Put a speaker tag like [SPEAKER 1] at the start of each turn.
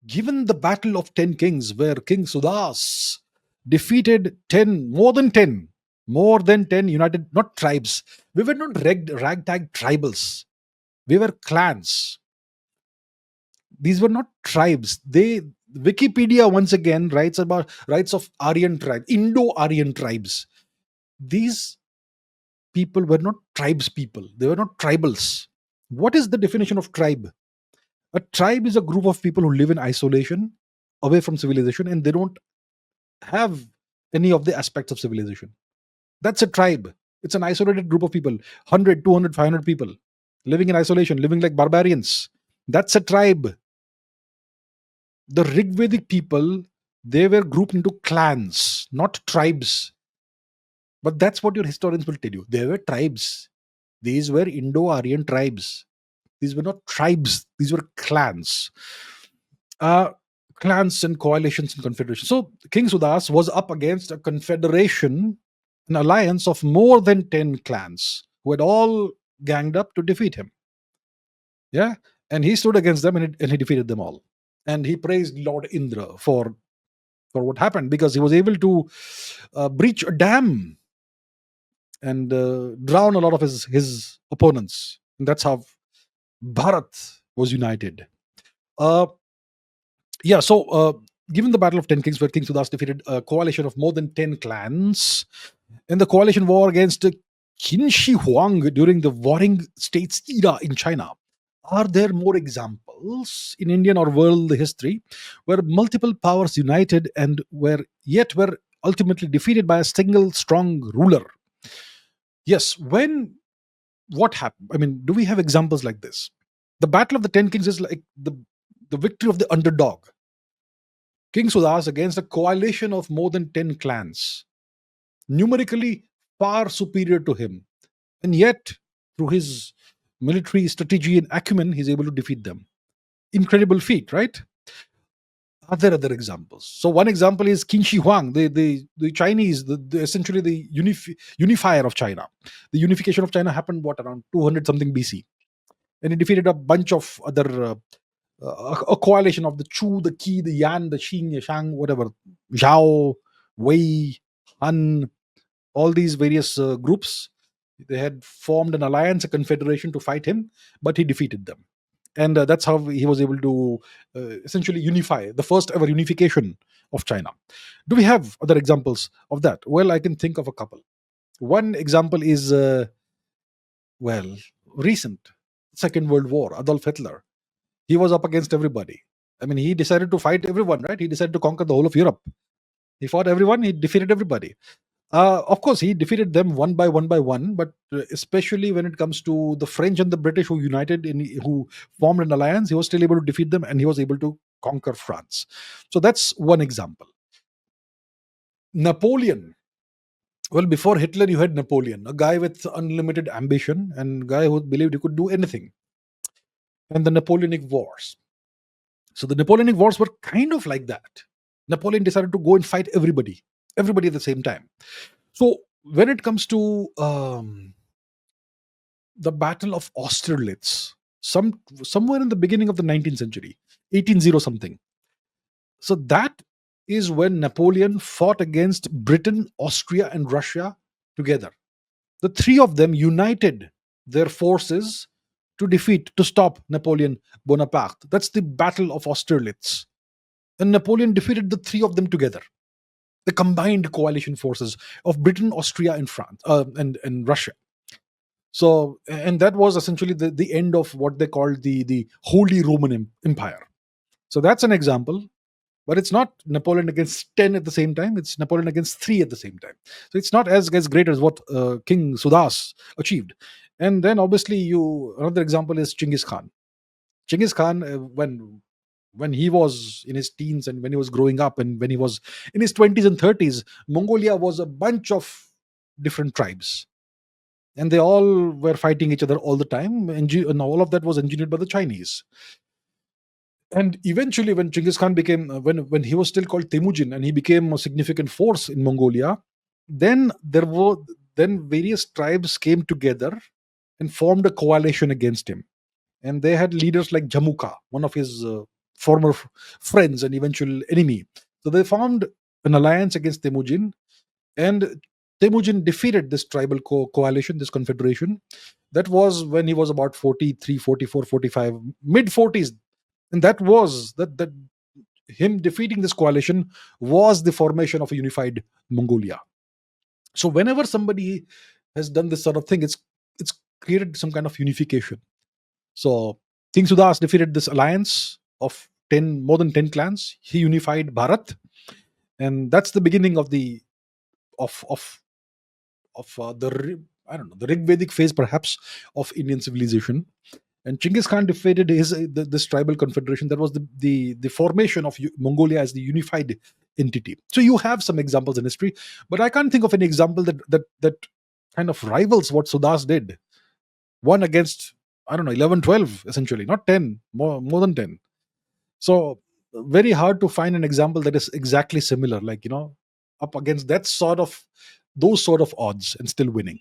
[SPEAKER 1] Given the battle of 10 kings, where King Sudas defeated 10, more than 10 united, not tribes. We were not ragtag tribals. We were clans. These were not tribes. Wikipedia once again writes of Aryan tribe, Indo-Aryan tribes. These people were not tribes people. They were not tribals. What is the definition of tribe? A tribe is a group of people who live in isolation, away from civilization, and they don't have any of the aspects of civilization. That's a tribe. It's an isolated group of people, 100, 200, 500 people living in isolation, living like barbarians. That's a tribe. The Rigvedic people, they were grouped into clans, not tribes. But that's what your historians will tell you. They were tribes. These were Indo-Aryan tribes. These were not tribes. These were clans. Clans and coalitions and confederations. So King Sudas was up against a confederation, an alliance of more than 10 clans who had all ganged up to defeat him. Yeah. And he stood against them, and he defeated them all. And he praised Lord Indra for what happened, because he was able to breach a dam and drown a lot of his opponents. And that's how Bharat was united. Given the Battle of 10 Kings, where King Sudas defeated a coalition of more than 10 clans in the coalition war against Qin Shi Huang during the Warring States era in China, are there more examples in Indian or world history where multiple powers united and were ultimately defeated by a single strong ruler? Yes. What happened? I mean, do we have examples like this? The Battle of the 10 Kings is like the victory of the underdog. King Sudas against a coalition of more than 10 clans, numerically far superior to him. And yet, through his military strategy and acumen, he's able to defeat them. Incredible feat, right? Are there other examples? So one example is Qin Shi Huang, the Chinese, essentially the unifier of China. The unification of China happened around 200 something BC, and he defeated a bunch of other a coalition of the Chu, the Qi, the Yan, the Xing, the Shang, whatever, Zhao, Wei, Han, all these various groups. They had formed an alliance, a confederation to fight him, but he defeated them. And that's how he was able to essentially unify, the first ever unification of China. Do we have other examples of that? Well, I can think of a couple. One example is, recent, Second World War, Adolf Hitler. He was up against everybody. I mean, he decided to fight everyone, right? He decided to conquer the whole of Europe. He fought everyone, he defeated everybody. Of course, he defeated them one by one, but especially when it comes to the French and the British who united, who formed an alliance, he was still able to defeat them, and he was able to conquer France. So that's one example. Napoleon. Well, before Hitler, you had Napoleon, a guy with unlimited ambition and a guy who believed he could do anything. And the Napoleonic Wars. So the Napoleonic Wars were kind of like that. Napoleon decided to go and fight everybody at the same time. So when it comes to the Battle of Austerlitz, somewhere in the beginning of the 19th century, 1800 something. So that is when Napoleon fought against Britain, Austria, and Russia together. The three of them united their forces to stop Napoleon Bonaparte. That's the Battle of Austerlitz. And Napoleon defeated the three of them together. The combined coalition forces of Britain, Austria, and France, and Russia. So, and that was essentially the end of what they called the Holy Roman Empire. So that's an example, but it's not Napoleon against 10 at the same time. It's Napoleon against 3 at the same time. So it's not as great as what King Sudas achieved. And then obviously another example is Genghis Khan. Genghis Khan, when he was in his teens and when he was growing up and when he was in his 20s and 30s, Mongolia was a bunch of different tribes. And they all were fighting each other all the time. And all of that was engineered by the Chinese. And eventually, when Genghis Khan became, when he was still called Temujin, and he became a significant force in Mongolia, then various tribes came together and formed a coalition against him. And they had leaders like Jamuka, one of his former friends and eventual enemy. So they formed an alliance against Temujin, and Temujin defeated this tribal coalition, this confederation. That was when he was about 43, 44, 45, mid 40s. And that him defeating this coalition was the formation of a unified Mongolia. So whenever somebody has done this sort of thing, it's created some kind of unification. So King Sudas defeated this alliance of 10, more than 10 clans. He unified Bharat, and that's the beginning of the of I don't know, the Rigvedic phase perhaps of Indian civilization. And Genghis Khan defeated this tribal confederation. That was the formation of Mongolia as the unified entity. So you have some examples in history, but I can't think of any example that kind of rivals what Sudas did. One against, I don't know, 11, 12, essentially, not 10, more than 10. So very hard to find an example that is exactly similar, like, up against those sort of odds and still winning.